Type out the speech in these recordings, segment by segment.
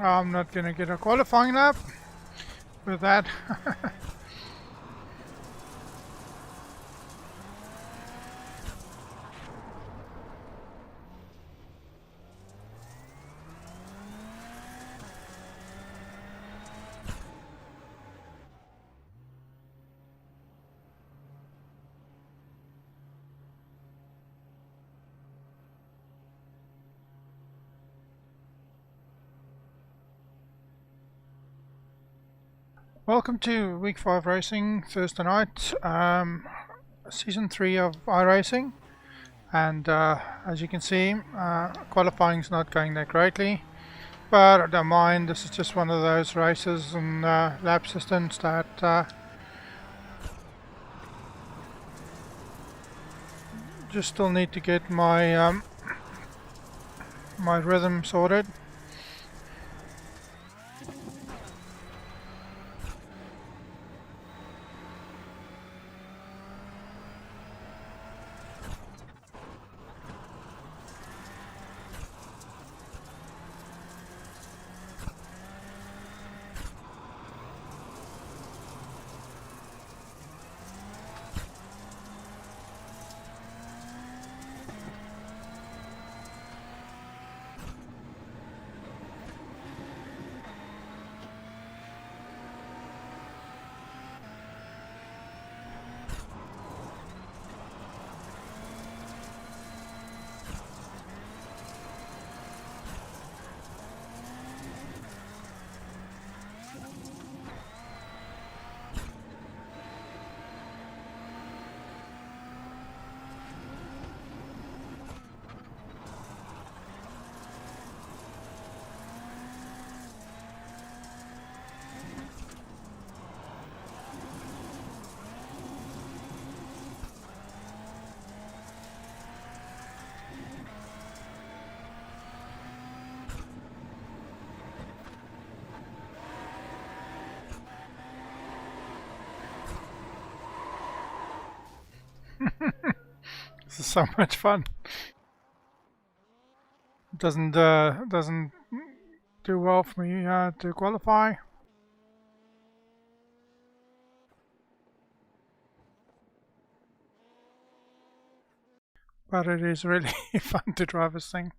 I'm not going to get a qualifying lap with that. Welcome to week 5 racing, Thursday night, season 3 of iRacing, and as you can see, qualifying is not going that greatly, but I don't mind. This is just one of those races and lap systems that just still need to get my my rhythm sorted. This is so much fun. Doesn't do well for me to qualify. But it is really fun to drive this thing.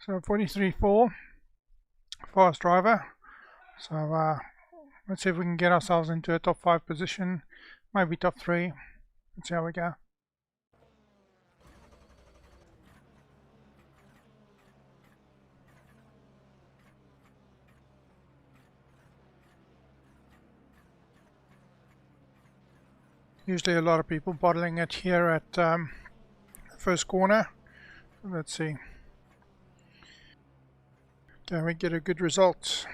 So 43.4, fast driver. So let's see if we can get ourselves into a top 5 position, maybe top 3. Let's see how we go. Usually a lot of people bottling it here at the first corner. Let's see. Can we get a good result?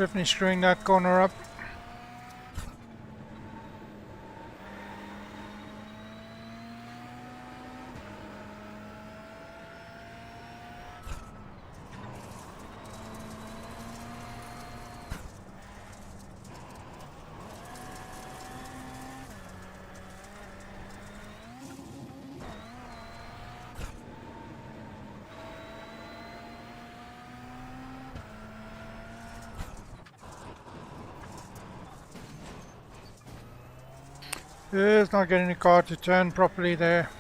Definitely screwing that corner up. It's not getting the car to turn properly there.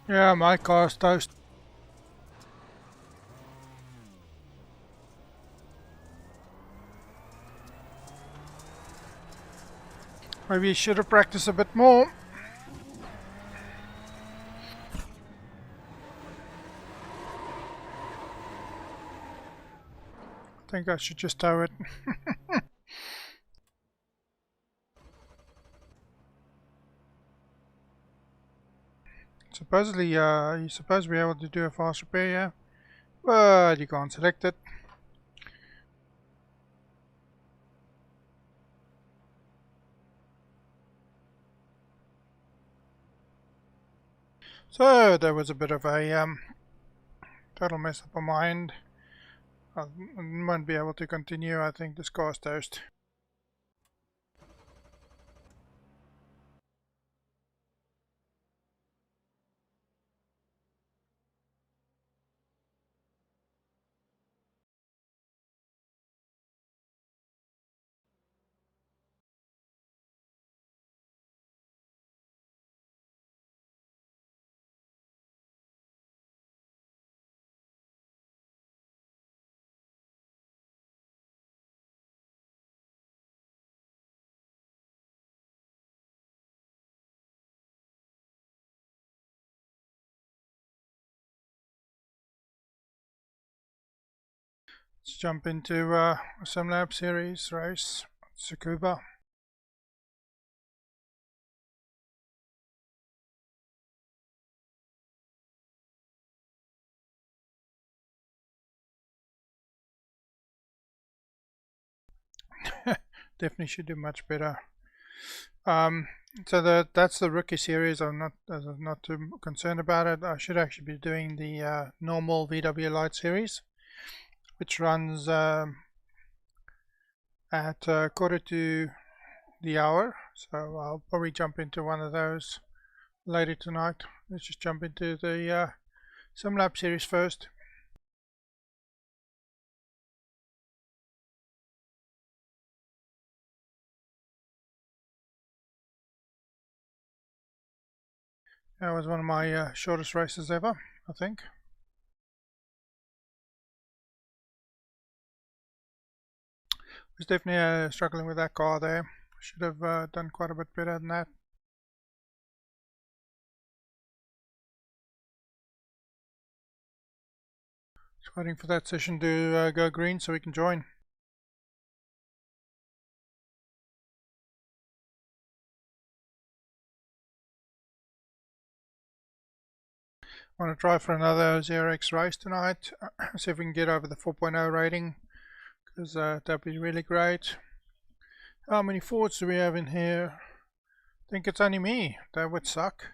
Yeah, my car's toast. Maybe you should have practiced a bit more. I think I should just tow it. Supposedly, you're supposed to be able to do a fast repair, yeah? But you can't select it. So, there was a bit of a total mess up on my end. I won't be able to continue. I think this car's toast. Let's jump into a SimLab series race, Tsukuba. Definitely should do much better. So that's the rookie series. I'm not too concerned about it. I should actually be doing the normal VW Lite series, which runs at quarter to the hour. So I'll probably jump into one of those later tonight. Let's just jump into the SimLab series first. That was one of my shortest races ever, I think. Was definitely struggling with that car there. Should have done quite a bit better than that. Just waiting for that session to go green so we can join. I want to try for another 0x race tonight. See if we can get over the 4.0 rating, because that'd be really great. How many Fords do we have in here? I think it's only me. That would suck.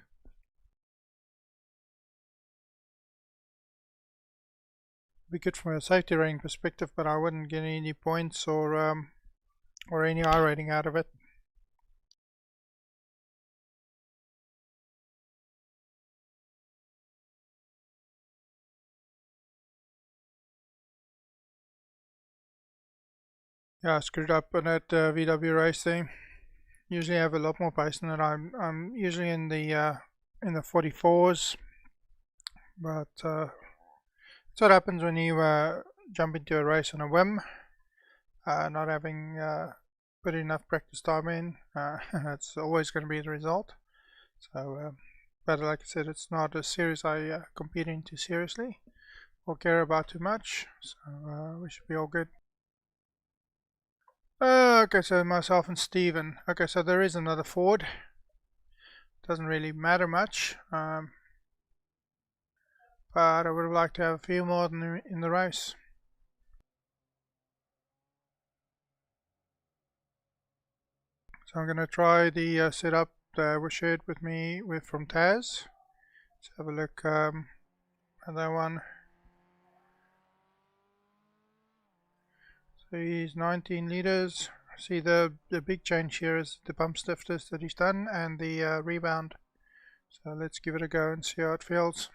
Be good from a safety rating perspective, but I wouldn't get any points or any I rating out of it. Yeah, I screwed up on that VW race thing. Usually I have a lot more pace than that. I'm usually in the 44s, but that's what happens when you jump into a race on a whim, not having put enough practice time in. That's always going to be the result. So, but like I said, it's not a series I compete into seriously or care about too much, so we should be all good. Okay, so myself and Steven. Okay, so there is another Ford. Doesn't really matter much, but I would have liked to have a few more in the race. So I'm going to try the setup that was shared with me from Taz. Let's have a look at that one. So he's 19 liters. See the big change here is the pump stiffness that he's done and the rebound. So let's give it a go and see how it feels.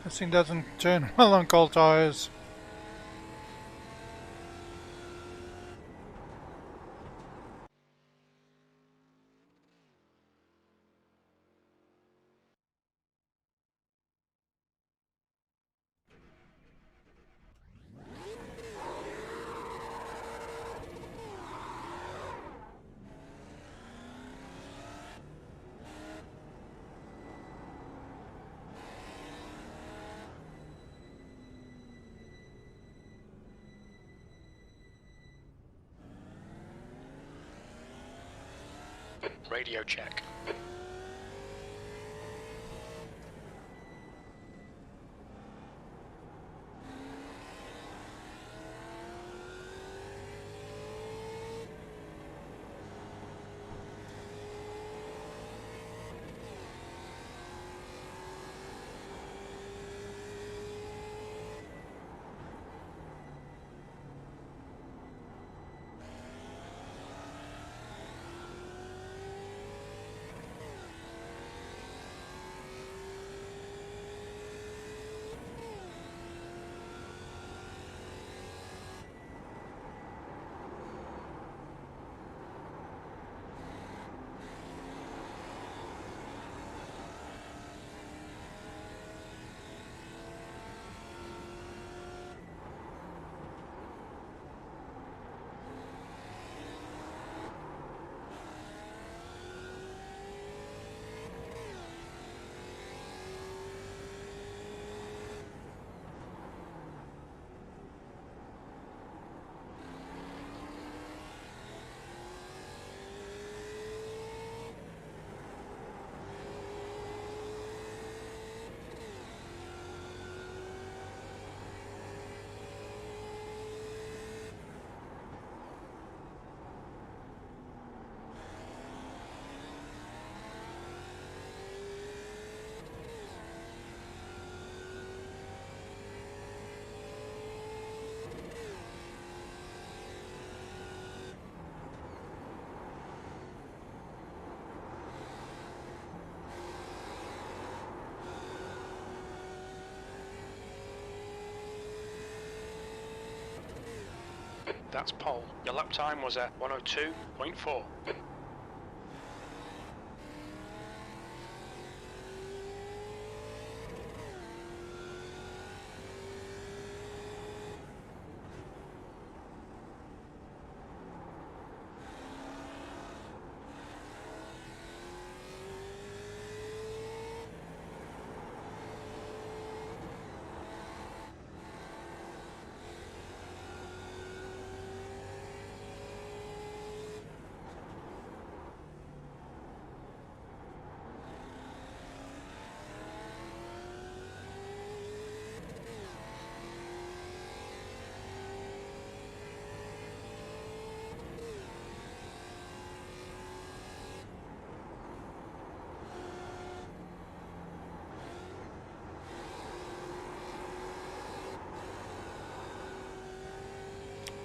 This thing doesn't turn well on cold tires. Radio check. That's pole. Your lap time was at 102.4.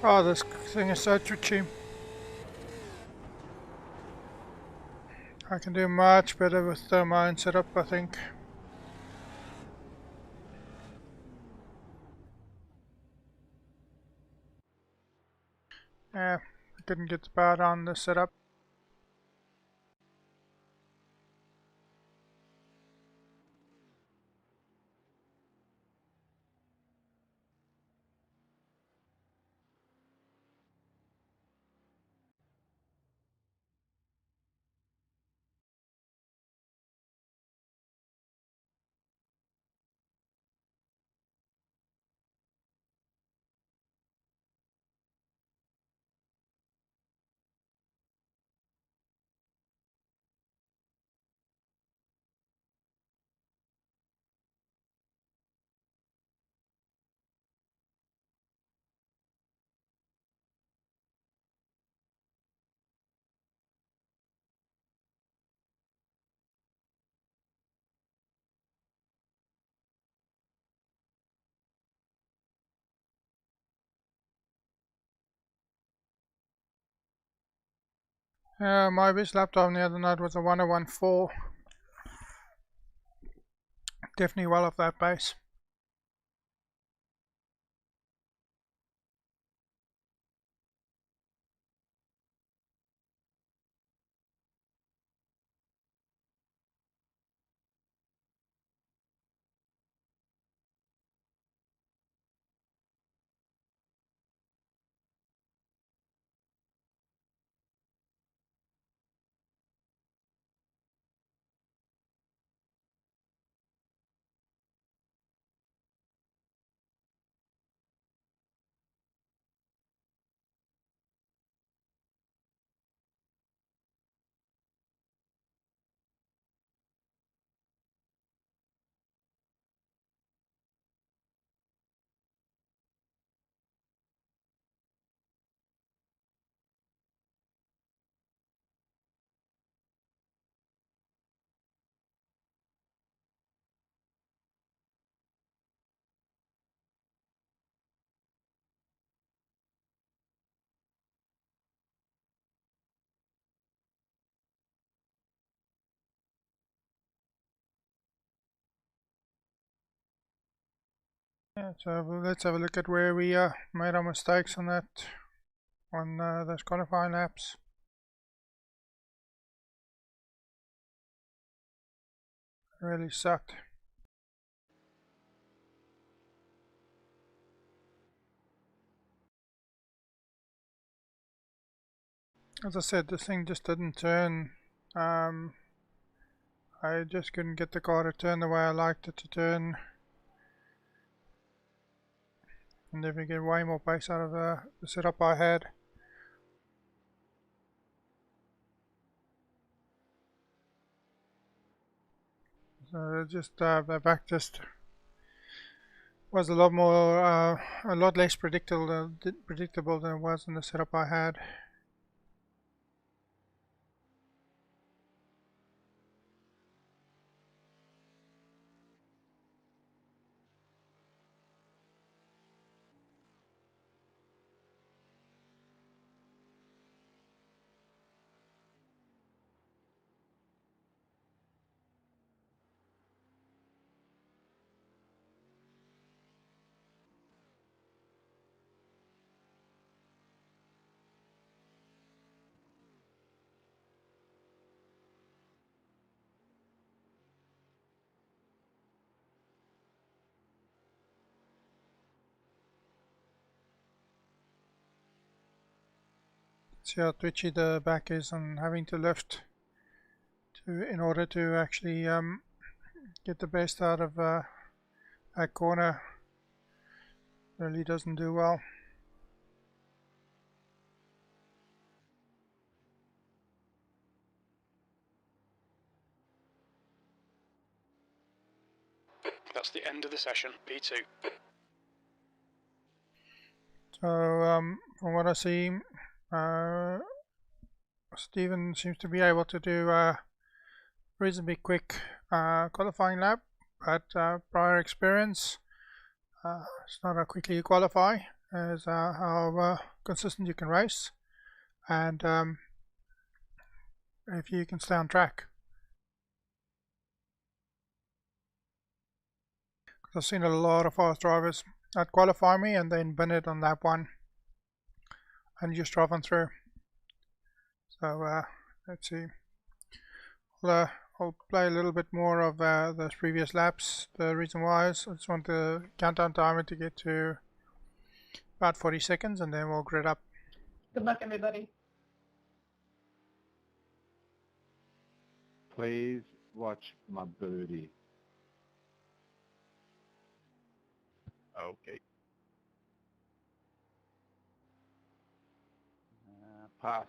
Oh, this thing is so twitchy. I can do much better with my own setup, I think. Yeah, I couldn't get the power on the setup. My best lap time the other night was a 1014. Definitely well off that pace. Yeah, so let's have a look at where we made our mistakes on that, on those qualifying laps. Really sucked. As I said, this thing just didn't turn. I just couldn't get the car to turn the way I liked it to turn. And never get way more pace out of the setup I had. So just the back just was a lot more, a lot less predictable than it was in the setup I had. See how twitchy the back is and having to lift in order to actually get the best out of that corner. Really doesn't do well. That's the end of the session, P2. So from what I see, Stephen seems to be able to do a reasonably quick qualifying lap, but prior experience, it's not how quickly you qualify. is how consistent you can race, and if you can stay on track. I've seen a lot of fast drivers that qualify me and then bin it on lap 1 and just drive on through. So let's see. I'll play a little bit more of those previous laps. The reason why is I just want the countdown timer to get to about 40 seconds and then we'll grid up. Good luck, everybody. Please watch my booty. Okay. Pass.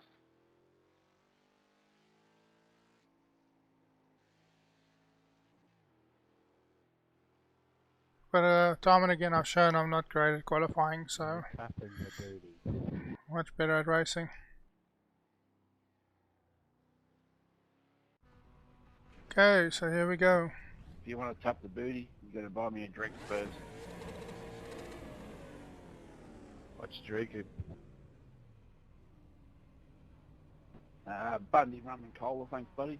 But time and again I've shown I'm not great at qualifying, so Tapping the booty. much better at racing. Okay, so here we go. If you want to tap the booty, you gotta buy me a drink first. What's drinking? Bundy rum and cola, thanks, buddy.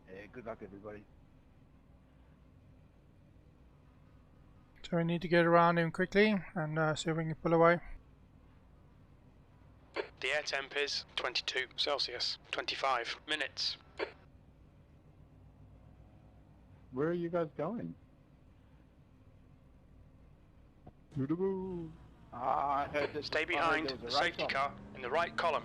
Yeah, good luck, everybody. So we need to get around him quickly and see if we can pull away. The air temp is 22 Celsius, 25 minutes. Where are you guys going? To the moon. I heard that. Stay I heard behind there the was a race safety on. car in the right column.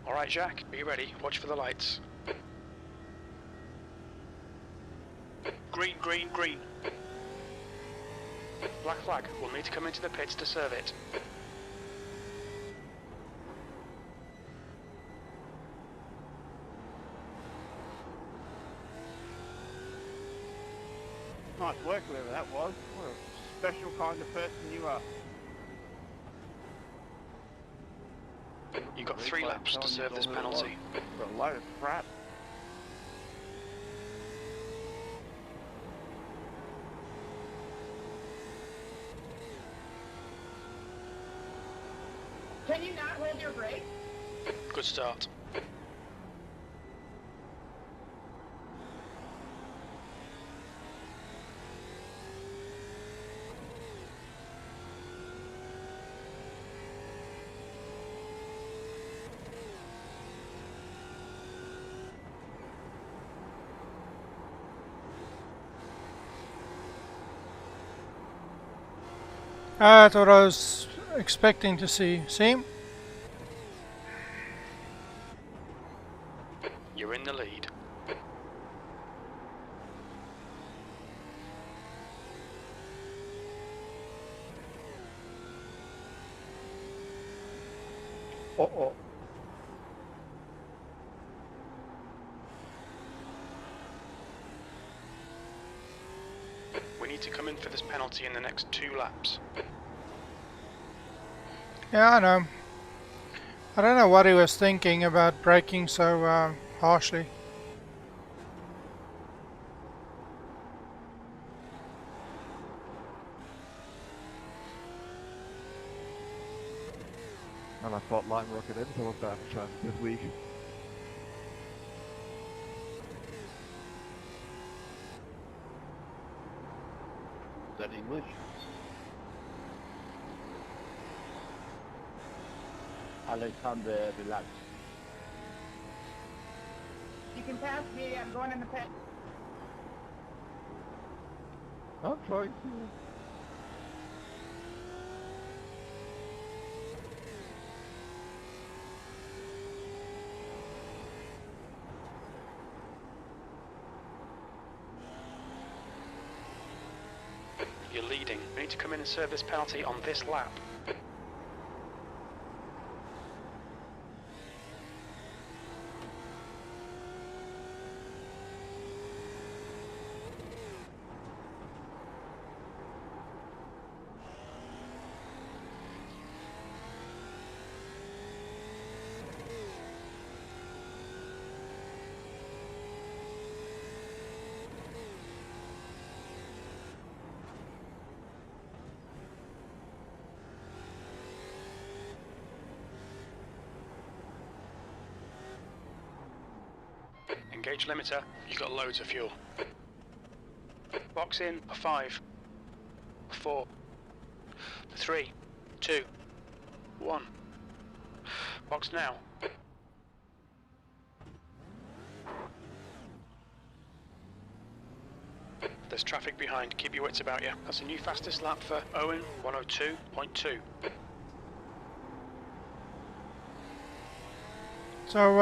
Alright, Jack, are you ready? Watch for the lights. Green, green, green. Black flag, we'll need to come into the pits to serve it. Nice work, whoever that was. What a special kind of person you are. You've got 3 laps to serve this penalty. Got a load of crap. Can you not hold your brake? Good start. That's what I was expecting to see. See? You're in the lead. Uh-oh. We need to come in for this penalty in the next 2 laps. Yeah, I know. I don't know what he was thinking about braking so harshly. And I thought line rocket in, so I'll have a chance this week. Is that English? Alexander, relax. You can pass me. I'm going in the pit. I'm trying to. You're leading. We need to come in and serve this penalty on this lap. Engage limiter. You've got loads of fuel. Box in for 5, 4, 3, 2, 1. Box now. There's traffic behind. Keep your wits about you. That's a new fastest lap for Owen, 102.2. So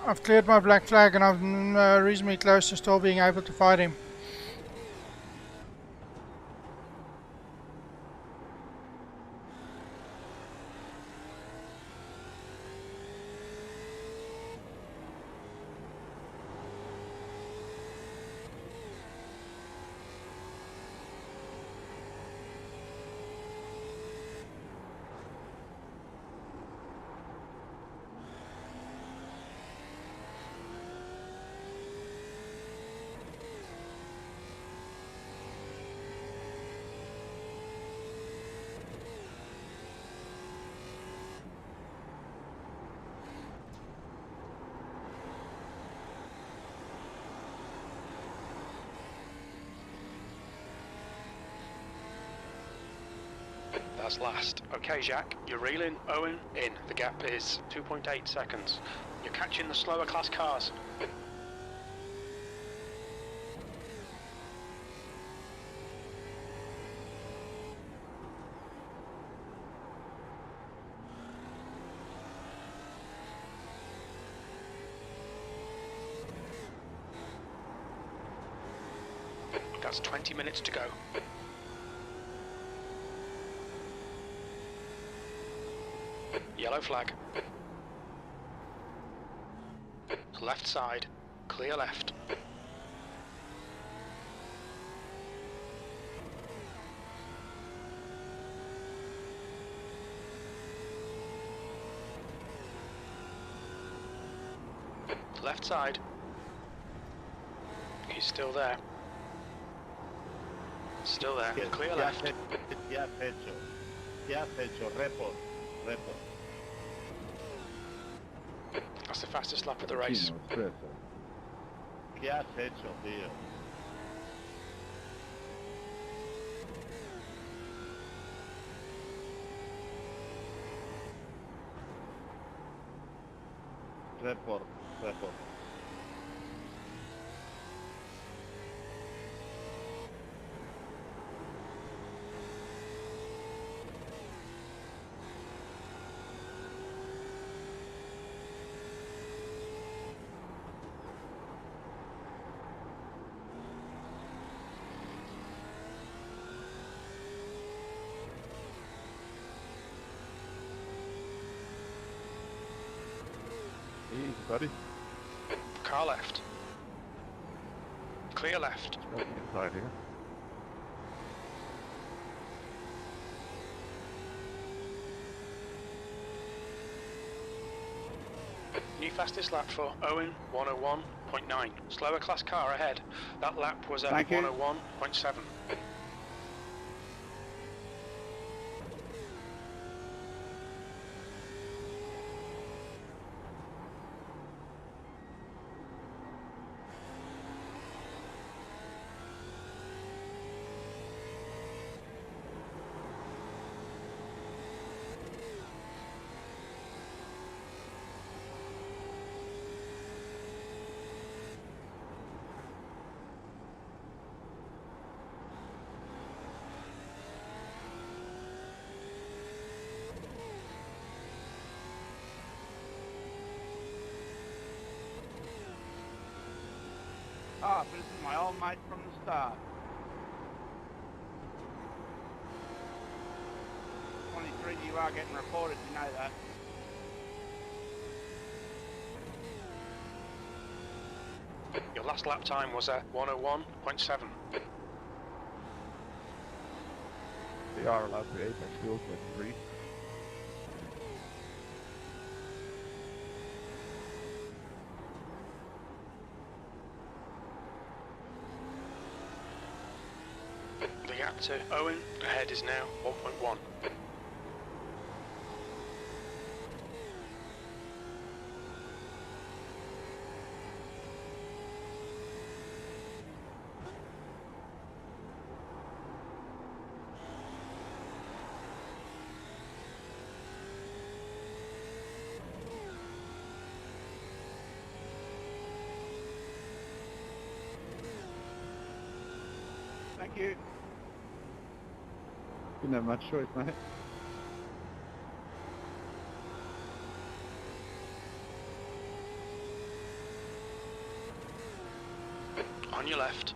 I've cleared my black flag and I'm reasonably close to still being able to fight him. That's last. Okay, Jacques, you're reeling. Owen, in. The gap is 2.8 seconds. You're catching the slower class cars. That's 20 minutes to go. Yellow flag. Left side. Clear left. Left side. He's still there. Still there. Clear left. Ya hecho. Report. That's the fastest lap of the race. ¿Qué has hecho, tío? Report. Easy, buddy. Car left. Clear left. Nothing inside here. New fastest lap for Owen, 101.9. Slower class car ahead. That lap was at Thank you. 101.7. Ah, but this is my old mate from the start. 23, you are getting reported, you know that. Your last lap time was at 101.7. They are allowed to apex fuel 23. The gap to Owen ahead is now 1.1. Thank you. Didn't have much choice, mate. On your left.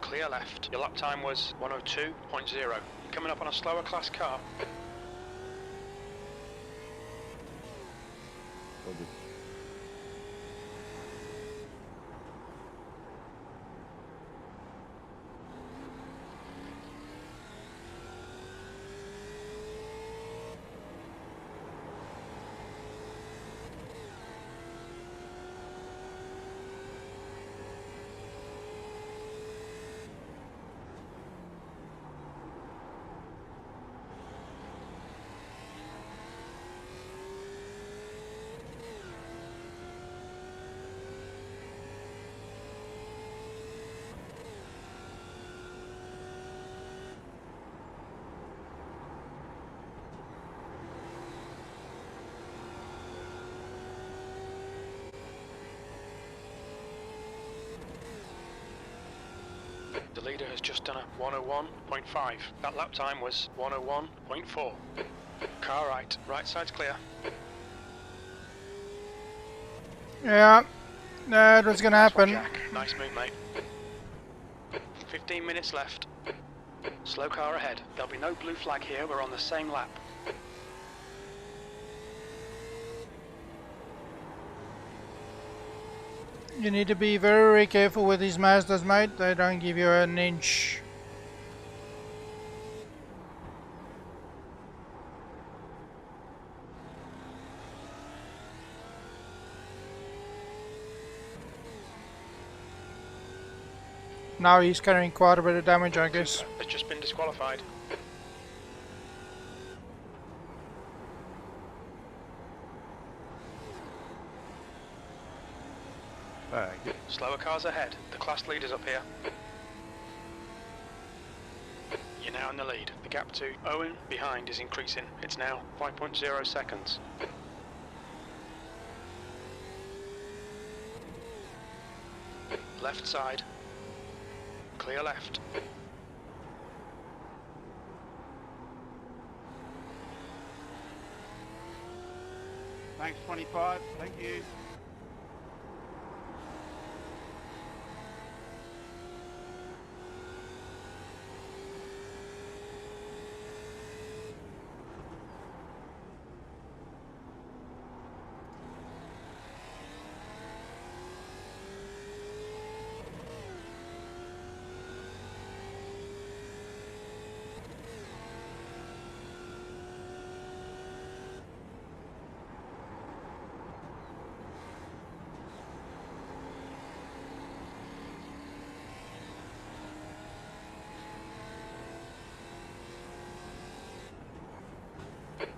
Clear left. Your lap time was 102.0. You're coming up on a slower class car. The leader has just done a 101.5. That lap time was 101.4. Car right. Right side's clear. Yeah, that was gonna happen. Jack. Nice move, mate. 15 minutes left. Slow car ahead. There'll be no blue flag here. We're on the same lap. You need to be very, very careful with these Mazdas, mate. They don't give you an inch. Now he's carrying quite a bit of damage, I guess. Has just been disqualified. Slower cars ahead. The class leader's up here. You're now in the lead. The gap to Owen behind is increasing. It's now 5.0 seconds. Left side. Clear left. Thanks, 25. Thank you.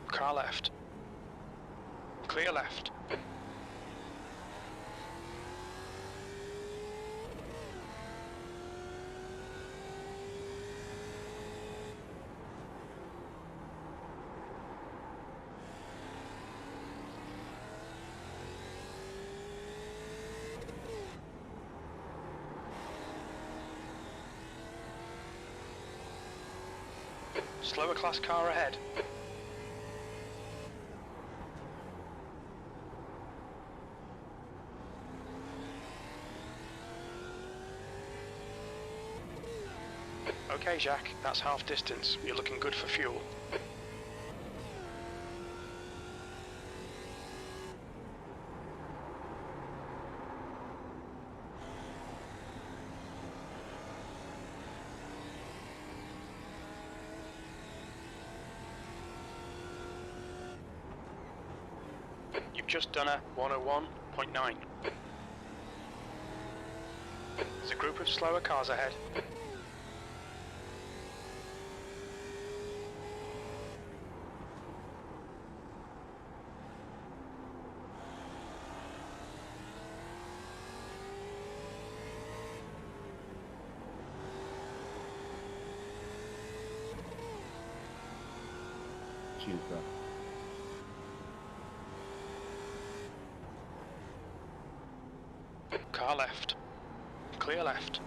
Car left. Clear left. Slower class car ahead. Okay, Jack, that's half distance. You're looking good for fuel. You've just done a 101.9. There's a group of slower cars ahead. Cheers, bro. Car left. Clear left.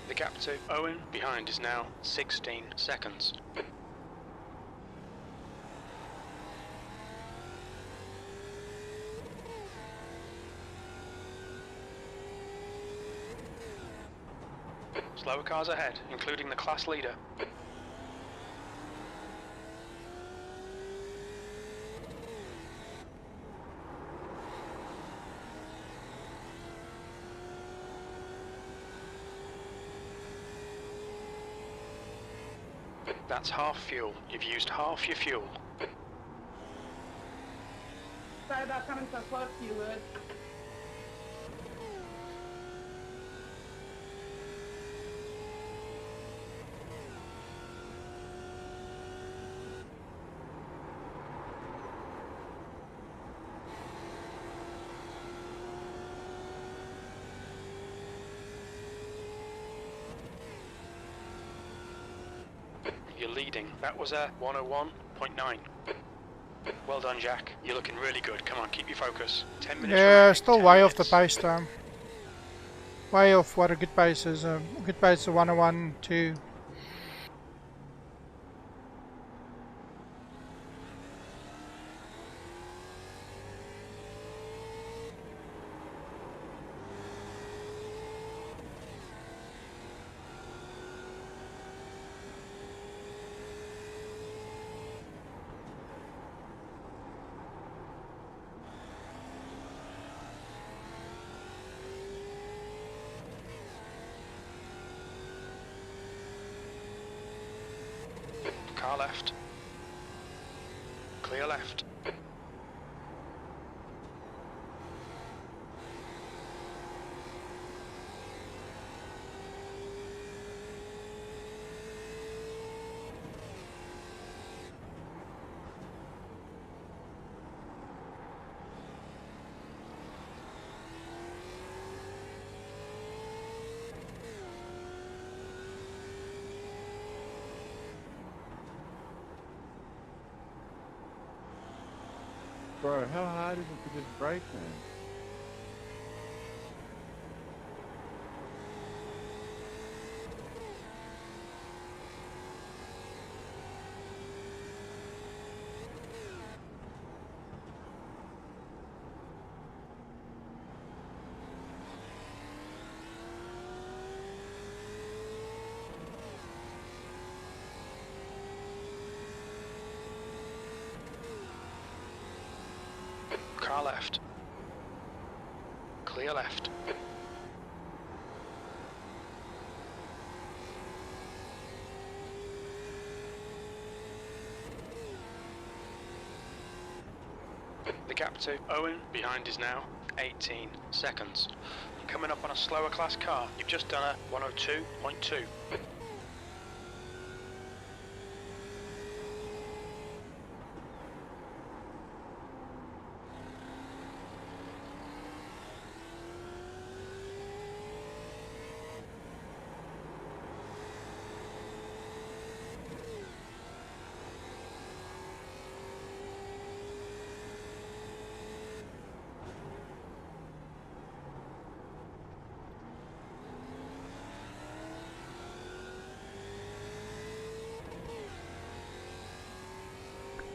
The gap to Owen behind is now 16 seconds. Slower cars ahead, including the class leader. That's half fuel. You've used half your fuel. Sorry about coming so close to you, Lewis. You're leading. That was a 101.9. Well done, Jack. You're looking really good. Come on, keep your focus. 10 minutes Yeah, remaining. still 10 way off the minutes. pace though. Way off what a good pace is. A good pace is 101, 2. Car left. Clear left. Bro, how hard is it to just brake, man? Car left. Clear left. The gap to Owen behind is now 18 seconds. Coming up on a slower class car, you've just done a 102.2.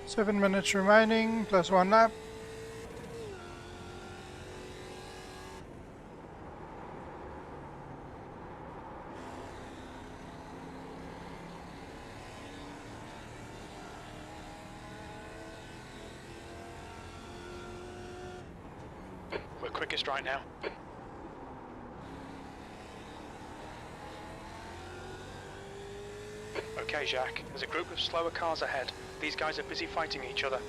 Seven minutes remaining, plus 1 lap. We're quickest right now. Okay, Jacques, there's a group of slower cars ahead. These guys are busy fighting each other.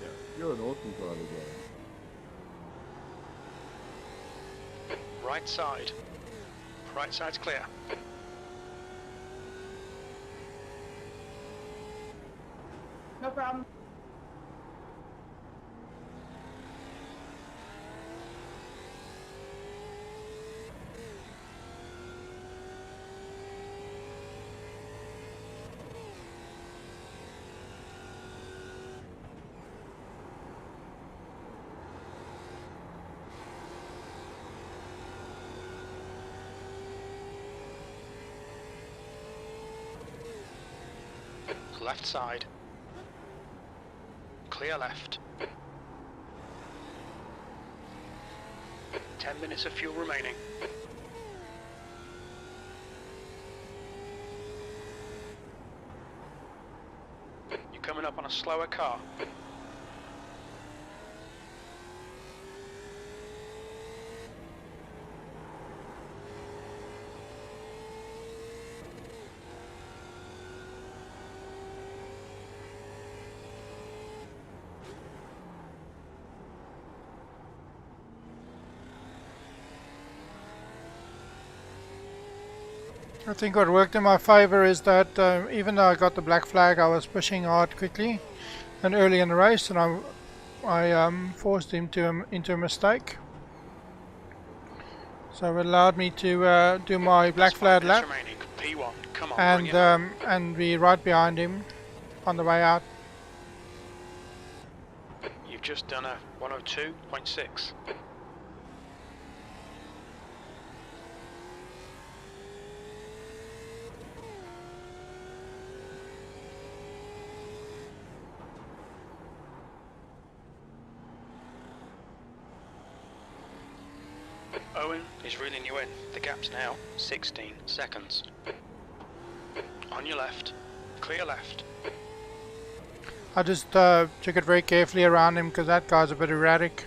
Yeah, you're an awesome driver, bro. Right side. Right side's clear. No problem. Left side. Clear left. 10 minutes of fuel remaining. You're coming up on a slower car. I think what worked in my favor is that even though I got the black flag, I was pushing hard quickly and early in the race, and I forced him into a mistake. So it allowed me to do my black flag lap P1. Come on, and be right behind him on the way out. You've just done a 102.6. Owen is reeling you in. The gap's now 16 seconds. On your left. Clear left. I just took it very carefully around him because that guy's a bit erratic.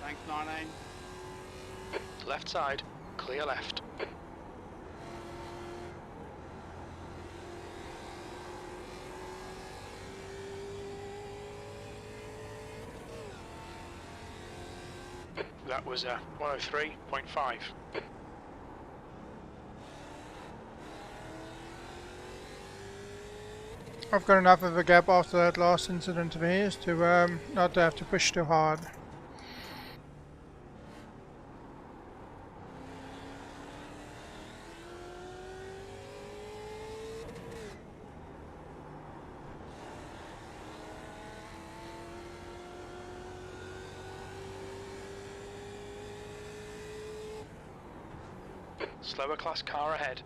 Thanks, 19. Left side. Clear left. That was a 103.5. I've got enough of a gap after that last incident of his to not have to push too hard. Slower class car ahead.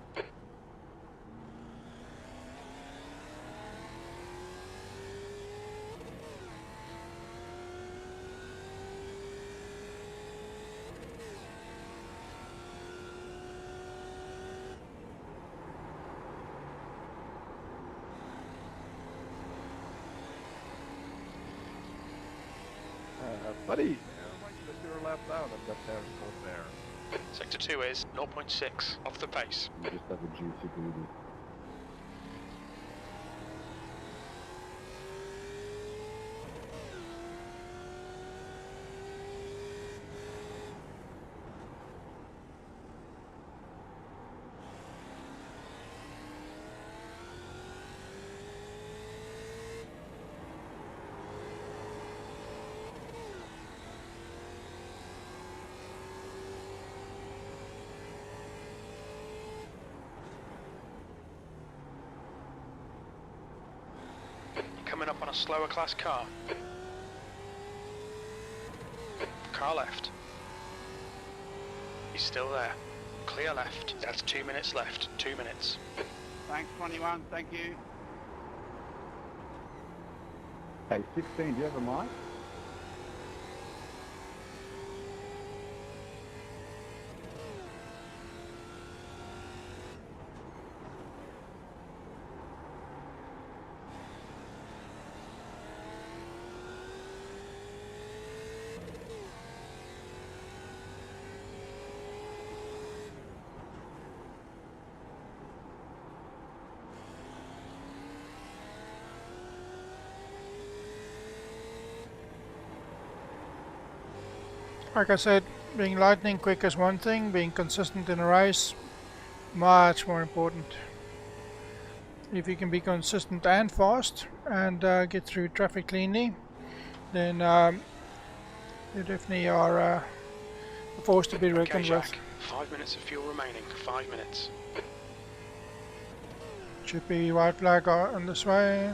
Buddy, why you your left out? I've got there from there. Sector 2 is 0.6 off the pace. You just have a juicy booty. Coming up on a slower class car. Car left. He's still there. Clear left. That's 2 minutes left. 2 minutes. Thanks, 21. Thank you. Hey, 16, do you have a mic? Like I said, being lightning quick is one thing, being consistent in a race, much more important. If you can be consistent and fast and get through traffic cleanly, then you definitely are a force to be reckoned with. Jack, 5 minutes of fuel remaining. 5 minutes. Should be white flag on this way.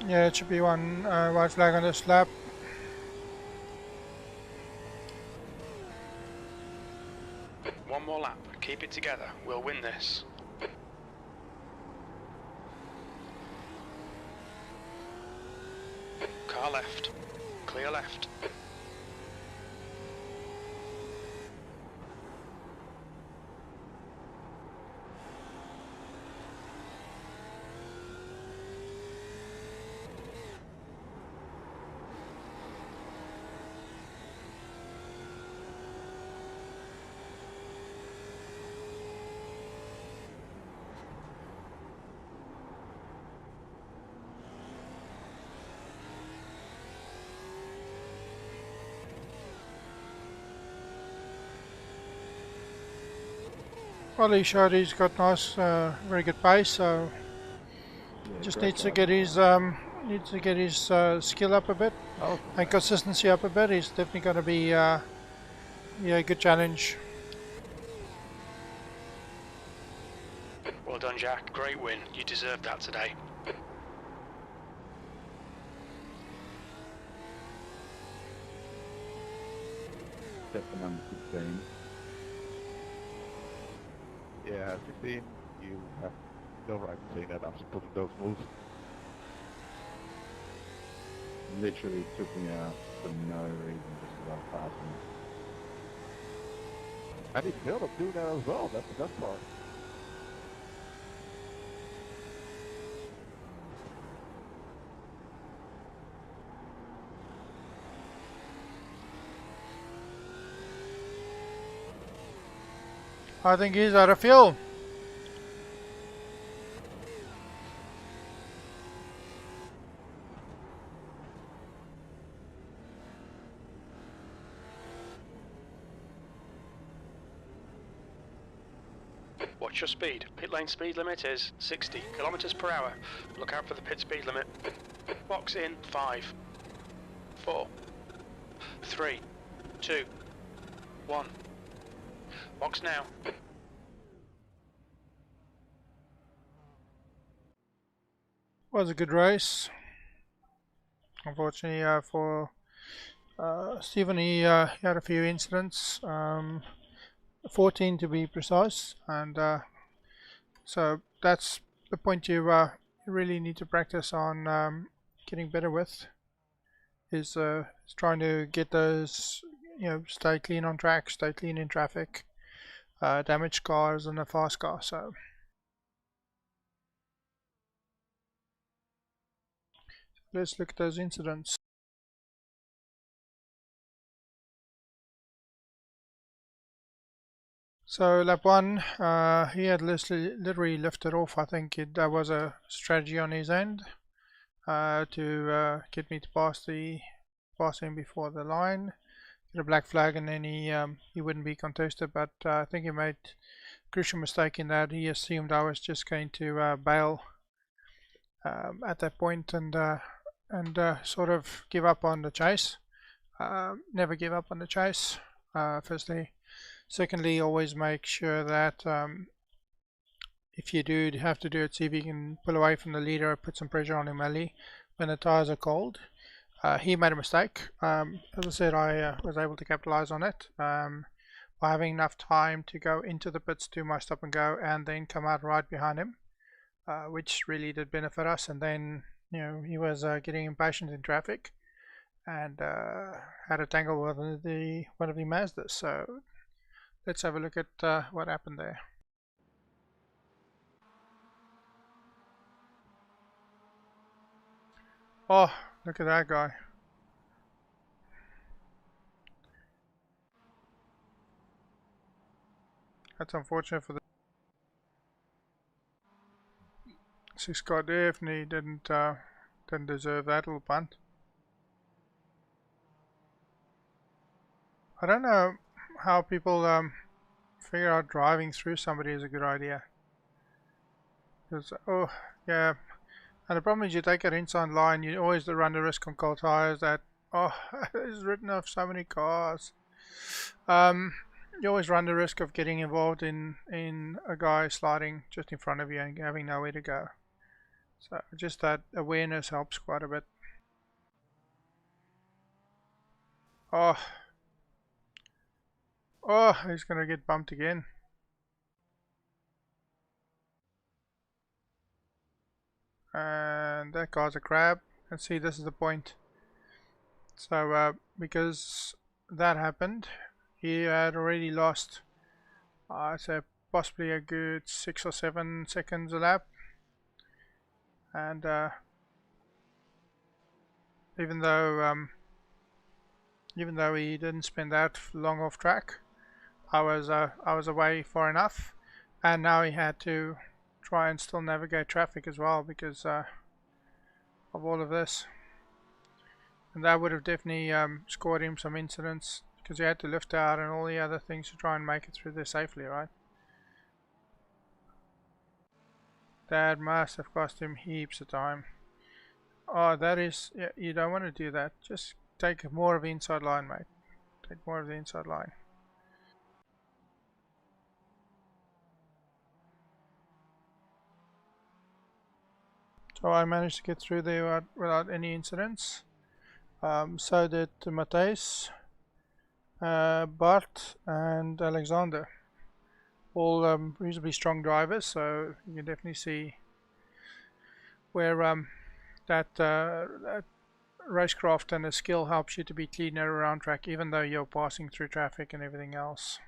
Yeah, it should be one white flag on this lap. One more lap. Keep it together. We'll win this. Car left. Clear left. Well, he showed he's got nice, very good pace, so Yeah, just great needs to car. get his skill up a bit Oh, and consistency up a bit. He's definitely going to be yeah, a good challenge. Well done, Jack. Great win. You deserved that today. Except for number 16. yeah, 16. You have no right to say that after putting those moves. Literally took me out for no reason, just because I was passing. And he failed up doing that as well. That's the best part. I think he's out of fuel. Watch your speed. Pit lane speed limit is 60 kilometers per hour. Look out for the pit speed limit. Box in 5, 4, 3, 2, 1. Box now. Was a good race. Unfortunately for Stephen, he had a few incidents, 14 to be precise, and so that's the point you really need to practice on getting better with, is trying to get those, stay clean on track, stay clean in traffic, damaged cars and a fast car. So let's look at those incidents. So lap 1, he had literally lifted off. I think that was a strategy on his end to get me to pass him before the line, get a black flag, and then he wouldn't be contested. But I think he made a crucial mistake in that he assumed I was just going to bail at that point and sort of give up on the chase. Never give up on the chase, firstly. Secondly, always make sure that if you do have to do it, see if you can pull away from the leader or put some pressure on him early when the tires are cold. He made a mistake. As I said, I was able to capitalize on it by having enough time to go into the pits, do my stop and go, and then come out right behind him, which really did benefit us. And then he was getting impatient in traffic and had a tangle with one of the Mazdas. So let's have a look at what happened there. Oh, look at that guy. That's unfortunate for the six car. Definitely didn't deserve that little punt. I don't know how people figure out driving through somebody is a good idea. Because, oh yeah, and the problem is you take an inside line, you always run the risk on cold tires that, oh, it's written off so many cars. you always run the risk of getting involved in a guy sliding just in front of you and having nowhere to go. So just that awareness helps quite a bit. Oh, he's gonna get bumped again. And that guy's a crab. And see, this is the point. So because that happened, he had already lost, I'd say, possibly a good 6 or 7 seconds a lap. And even though he didn't spend that long off track, I was away far enough, and now he had to try and still navigate traffic as well because of all of this. And that would have definitely scored him some incidents because he had to lift out and all the other things to try and make it through there safely, right? That must have cost him heaps of time. Oh, that is, yeah, you don't want to do that. Just take more of the inside line, mate. Take more of the inside line. So I managed to get through there without any incidents. So did Matthijs, Bart and Alexander. All reasonably strong drivers, so you can definitely see where that racecraft and the skill helps you to be cleaner around track, even though you're passing through traffic and everything else.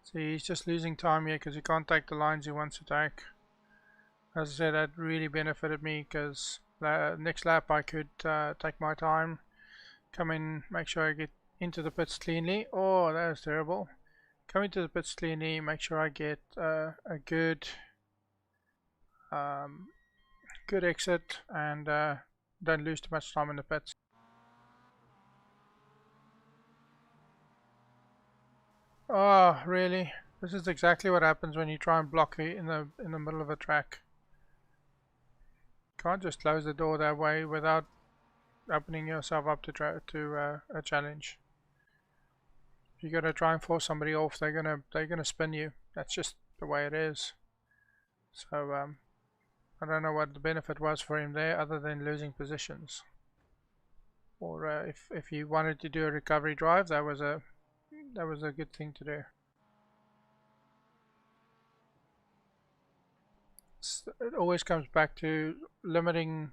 See, he's just losing time here because he can't take the lines he wants to take. As I said, that really benefited me because next lap I could take my time, come in, make sure I get into the pits cleanly. Oh, that was terrible. Come into the pits cleanly, make sure I get a good exit and don't lose too much time in the pits. Oh, really? This is exactly what happens when you try and block in the middle of a track. Can't just close the door that way without opening yourself up to a challenge. If you're gonna try and force somebody off, they're gonna spin you. That's just the way it is. So I don't know what the benefit was for him there, other than losing positions. Or if you wanted to do a recovery drive, that was a good thing to do. It always comes back to limiting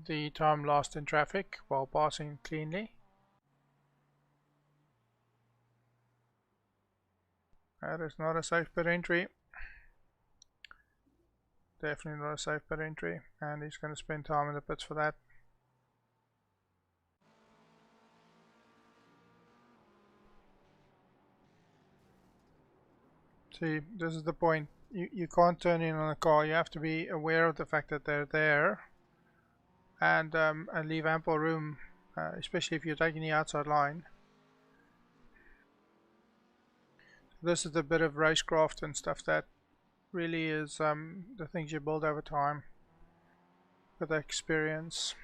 the time lost in traffic while passing cleanly. That is not a safe pit entry. Definitely not a safe pit entry, and he's going to spend time in the pits for that. See, this is the point. You can't turn in on a car. You have to be aware of the fact that they're there, and leave ample room, especially if you're taking the outside line. This is the bit of racecraft and stuff that really is the things you build over time with experience.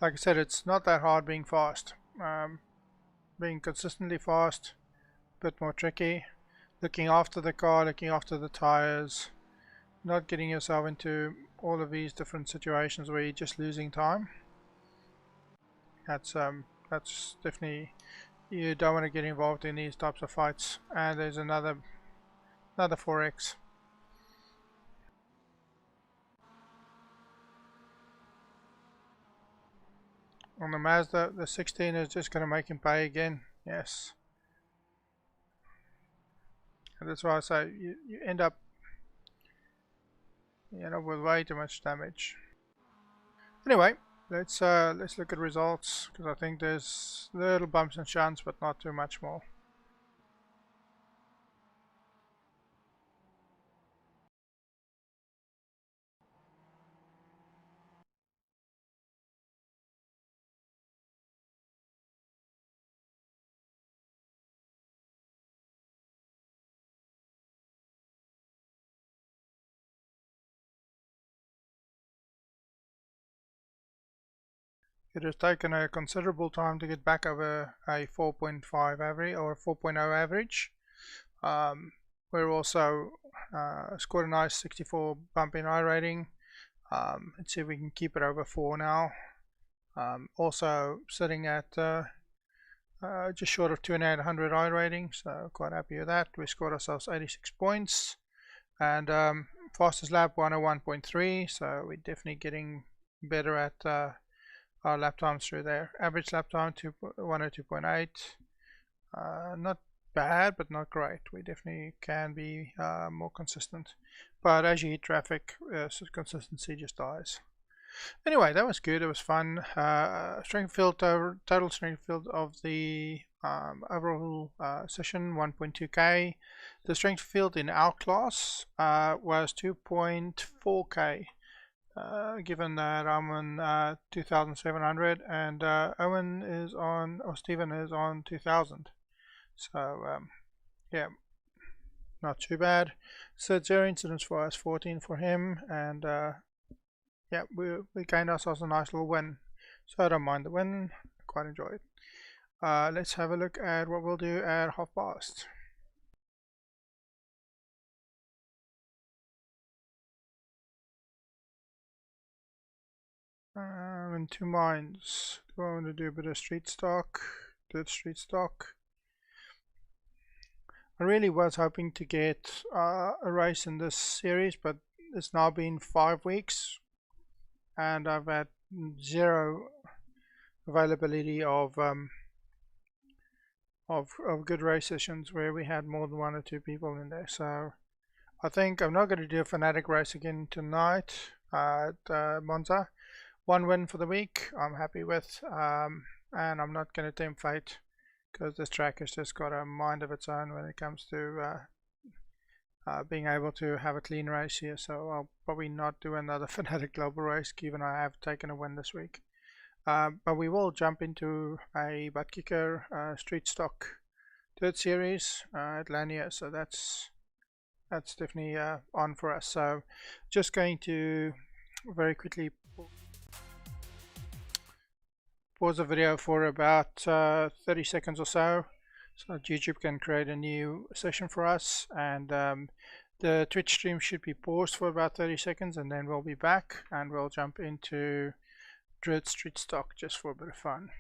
Like I said, it's not that hard being fast. Being consistently fast, a bit more tricky. Looking after the car, looking after the tires, not getting yourself into all of these different situations where you're just losing time. That's definitely, you don't want to get involved in these types of fights. And there's another 4X. On the Mazda, the 16 is just going to make him pay again. Yes. And that's why I say you end up, with way too much damage. Anyway, let's look at results, because I think there's little bumps and shunts, but not too much more. it has taken a considerable time to get back over a 4.5 average or 4.0 average. We're also scored a nice 64 bump in iRating. Let's see if we can keep it over 4 now. Also sitting at just short of 2800 iRating, so quite happy with that. We scored ourselves 86 points, and fastest lap 101.3, so we're definitely getting better at our lap times through there. Average lap time 102.8. Not bad, but not great. We definitely can be more consistent, but as you hit traffic, consistency just dies. Anyway, that was good. It was fun. Strength field, total strength field of the overall session 1.2k. The strength field in our class was 2.4k. Given that I'm on 2700 and Owen is on, or Stephen is on 2000. So yeah, not too bad. So 0 incidents for us, 14 for him, and yeah, we gained ourselves a nice little win. So I don't mind the win, I quite enjoy it. Let's have a look at what we'll do at half past. In 2 minds. Do I want to do a bit of street stock? Dirt street stock. I really was hoping to get a race in this series, but it's now been 5 weeks and I've had 0 availability of good race sessions where we had more than 1 or 2 people in there. So I think I'm not going to do a Fanatec race again tonight at Monza. 1 win for the week I'm happy with, and I'm not going to tempt fate, because this track has just got a mind of its own when it comes to being able to have a clean race here. So I'll probably not do another Fanatec global race, given I have taken a win this week. But we will jump into a butt kicker street stock dirt series at Lanier, so that's definitely on for us. So just going to very quickly pause the video for about 30 seconds or so that YouTube can create a new session for us, and the Twitch stream should be paused for about 30 seconds, and then we'll be back and we'll jump into dirt street stock just for a bit of fun.